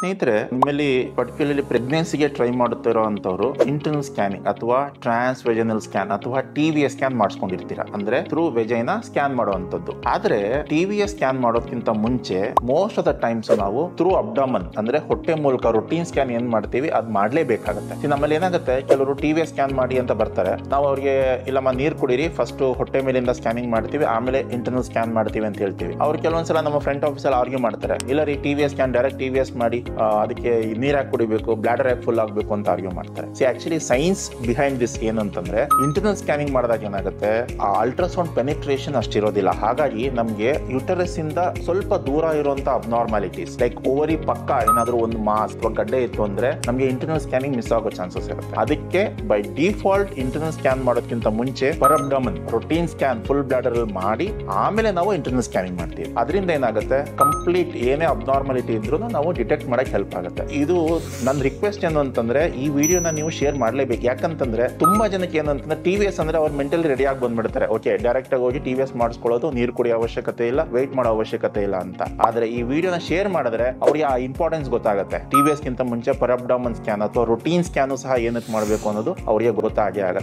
ಸ್ನೇಹಿತರೆ, ನಿಮ್ಮಲ್ಲಿ particularly ಪ್ರೆಗ್ನೆನ್ಸಿಗೆ try ಮಾಡುತ್ತಿರೋ ಅಂತವ್ರು ಇಂಟರ್ನಲ್ ಸ್ಕ್ಯಾನಿಂಗ್ ಅಥವಾ ಟ್ರಾನ್ಸ್ ವೆಜೈನಲ್ ಸ್ಕ್ಯಾನ್ ಅಥವಾ ಟಿವಿಎ ಸ್ಕ್ಯಾನ್ ಮಾಡಿಸ್ಕೊಂಡಿರ್ತೀರಾ, ಅಂದ್ರೆ ಥ್ರೂ ವೆಜೈನ ಸ್ಕ್ಯಾನ್ ಮಾಡುವಂತದ್ದು. ಆದ್ರೆ ಟಿವಿಎ ಸ್ಕ್ಯಾನ್ ಮಾಡೋದಕ್ಕಿಂತ ಮುಂಚೆ ಮೋಸ್ಟ್ ಆಫ್ ದ ಟೈಮ್ಸ್ ನಾವು ಥ್ರೂ ಅಬ್ಡಾಮನ್ ಅಂದ್ರೆ ಹೊಟ್ಟೆ ಮೂಲಕ ರೂಟೀನ್ ಸ್ಕ್ಯಾನ್ ಏನ್ ಮಾಡ್ತೀವಿ ಅದ್ ಮಾಡ್ಲೇಬೇಕಾಗುತ್ತೆ. ನಮ್ಮಲ್ಲಿ ಏನಾಗುತ್ತೆ, ಕೆಲವರು ಟಿವಿಎ ಸ್ಕ್ಯಾನ್ ಮಾಡಿ ಅಂತ ಬರ್ತಾರೆ, ನಾವು ಅವ್ರಿಗೆ ಇಲ್ಲಮ್ಮ ನೀರ್ ಕುಡೀರಿ, ಫಸ್ಟ್ ಹೊಟ್ಟೆ ಮೇಲಿಂದ ಸ್ಕ್ಯಾನಿಂಗ್ ಮಾಡ್ತೀವಿ, ಆಮೇಲೆ ಇಂಟರ್ನಲ್ ಸ್ಕ್ಯಾನ್ ಮಾಡ್ತೀವಿ ಅಂತ ಹೇಳ್ತೀವಿ. ಅವ್ರು ಕೆಲವೊಂದ್ಸಲ ನಮ್ಮ ಫ್ರಂಟ್ ಆಫೀಸಲ್ಲಿ ಆರ್ಗ್ಯೂ ಮಾಡ್ತಾರೆ, ಇಲ್ಲ ರೀ ಟಿವಿಎ ಸ್ಕ್ಯಾನ್ ಡೈರೆಕ್ಟ್ ಟಿವಿಎಸ್ ಮಾಡಿ ಅದಕ್ಕೆ ನೀರ್ ಹಾಕಿ ಕುಡಿಬೇಕು, ಬ್ಲಾಡರ್ ಹಾಕಿ ಫುಲ್ ಆಗ್ಬೇಕು ಅಂತ ಆರ್ಗ್ಯೂ ಮಾಡ್ತಾರೆ. ಆಕ್ಚುಲಿ ಸೈನ್ಸ್ ಬಿಹೈಂಡ್ ದಿಸ್ ಏನಂತಂದ್ರೆ, ಇಂಟರ್ನಲ್ ಸ್ಕ್ಯಾನಿಂಗ್ ಮಾಡಿದಾಗ ಏನಾಗುತ್ತೆ, ಆ ಅಲ್ಟ್ರಾಸೌಂಡ್ ಪೆನಿಟ್ರೇಷನ್ ಅಷ್ಟಿರೋದಿಲ್ಲ. ಹಾಗಾಗಿ ನಮ್ಗೆ ಯುಟರಸ್ ಇಂದ ಸ್ವಲ್ಪ ದೂರ ಇರುವಂತ ಅಬ್ನಾರ್ಮಾಲಿಟೀಸ್ ಲೈಕ್ ಓವರಿ ಪಕ್ಕ ಏನಾದ್ರೂ ಒಂದು ಮಾಸ್ ಅಥವಾ ಗಡ್ಡೆ ಇತ್ತು ಅಂದ್ರೆ ನಮ್ಗೆ ಇಂಟರ್ನಲ್ ಸ್ಕ್ಯಾನಿಂಗ್ ಮಿಸ್ ಆಗೋ ಚಾನ್ಸಸ್ ಇರುತ್ತೆ. ಅದಕ್ಕೆ ಬೈ ಡಿಫಾಲ್ಟ್ ಇಂಟರ್ನಲ್ ಸ್ಕ್ಯಾನ್ ಮಾಡೋದಕ್ಕಿಂತ ಮುಂಚೆ per abdomen routine scan full bladder ಮಾಡಿ ಆಮೇಲೆ ನಾವು ಇಂಟರ್ನಲ್ ಸ್ಕ್ಯಾನಿಂಗ್ ಮಾಡ್ತೀವಿ. ಅದರಿಂದ ಏನಾಗುತ್ತೆ, ಕಂಪ್ಲೀಟ್ ಏನೇ ಅಬ್ನಾರ್ಮಾಲಿಟಿ ಇದ್ರೂ ನಾವು ಡಿಟೆಕ್ಟ್ ಮಾಡಕ್ ಹೆಲ್ಪ್ ಆಗುತ್ತೆ. ಇದು ನನ್ನ ರಿಕ್ವೆಸ್ಟ್ ಏನು ಅಂತಂದ್ರೆ, ಈ ವಿಡಿಯೋನ ನೀವು ಶೇರ್ ಮಾಡ್ಲೇಬೇಕು. ಯಾಕಂತಂದ್ರೆ ತುಂಬಾ ಜನಕ್ಕೆ ಏನಂತಂದ್ರೆ ಟಿವಿಎಸ್ ಅಂದ್ರೆ ಅವ್ರು ಮೆಂಟಲಿ ರೆಡಿ ಆಗಿ ಬಂದ್ಬಿಡ್ತಾರೆ, ಓಕೆ ಡೈರೆಕ್ಟ್ ಆಗಿ ಹೋಗಿ ಟಿವಿಎಸ್ ಮಾಡಿಸ್ಕೊಳ್ಳೋದು, ನೀರು ಕುಡಿಯೋ ಅವಶ್ಯಕತೆ ಇಲ್ಲ, ವೆಯ್ಟ್ ಮಾಡೋ ಅವಶ್ಯಕತೆ ಇಲ್ಲ ಅಂತ. ಆದ್ರೆ ಈ ವಿಡಿಯೋನ ಶೇರ್ ಮಾಡಿದ್ರೆ ಅವ್ರಿಗೆ ಆ ಇಂಪಾರ್ಟೆನ್ಸ್ ಗೊತ್ತಾಗುತ್ತೆ. ಟಿವಿಎಸ್ ಗಿಂತ ಮುಂಚೆ ಪರ್ ಅಬ್ಡಾಮನ್ ಸ್ಕ್ಯಾನ್ ಅಥವಾ ರೂಟೀನ್ ಸ್ಕ್ಯಾನ್ ಸಹ ಏನಕ್ಕೆ ಮಾಡಬೇಕು ಅನ್ನೋದು ಅವ್ರಿಗೆ ಗೊತ್ತಾಗೇ ಆಗುತ್ತೆ.